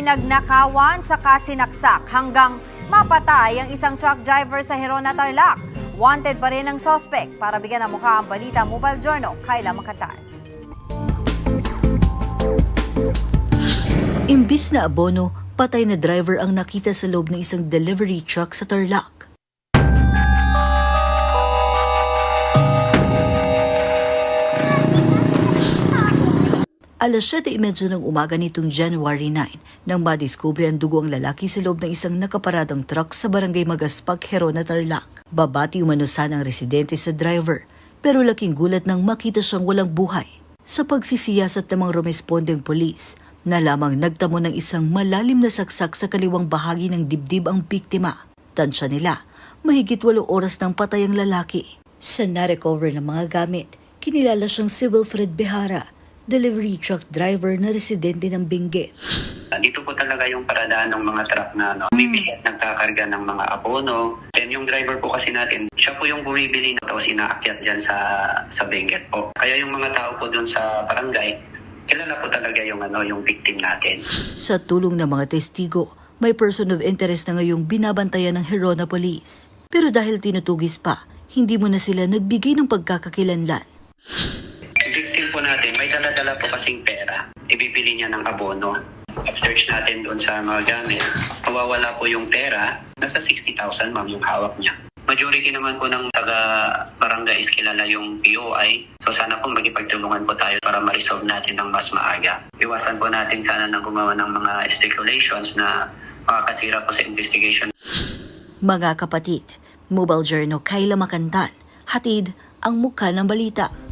pinagnakawan sa kasinaksak hanggang mapatay ang isang truck driver sa Herona, Tarlac. Wanted pa rin ang suspect. Para bigyan ng mukha ang balita, Mobile Journal, Kayla Makatan. Imbis na abono, patay na driver ang nakita sa loob ng isang delivery truck sa Tarlac. Alas 7:30 ng umaga nitong January 9 nang madiskubre ang dugo ang lalaki sa loob ng isang nakaparadang truck sa barangay Magaspag, Herona, Tarlac. Babati umano sana ang residente sa driver, pero laking gulat nang makita siyang walang buhay. Sa pagsisiyasat ng mga rumespondeng polis, na lamang nagtamo ng isang malalim na saksak sa kaliwang bahagi ng dibdib ang biktima. Tansya nila, mahigit 8 oras nang patay ang lalaki. Sa na-recover ng mga gamit, kinilala siyang si Wilfred Behara, delivery truck driver na residente ng Benguet. Dito po talaga yung paradaan ng mga truck na bumibili at nagkakarga ng mga abono. Then yung driver po kasi natin, siya po yung bumibili tapos inaakyat dyan sa Benguet po. Kaya yung mga tao po dun sa barangay, kilala po talaga yung victim natin. Sa tulong ng mga testigo, may person of interest na ngayong binabantayan ng Herona Police. Pero dahil tinutugis pa, hindi mo na sila nagbigay ng pagkakakilanlan. Victim po natin, may dala-dala po kasing pera. Ibibili niya ng abono. Search natin doon sa mga gamit. Mawawala po yung pera. Nasa 60,000 ma'am yung hawak niya. Majority naman po ng taga-barangay is kilala yung POI. So sana po magipagtulungan po tayo para ma-resolve natin ng mas maaga. Iwasan po natin sana na gumawa ng mga speculations na makakasira po sa investigation. Mga kapatid, Mobile Journal, Kayla Makatan, hatid ang mukha ng balita.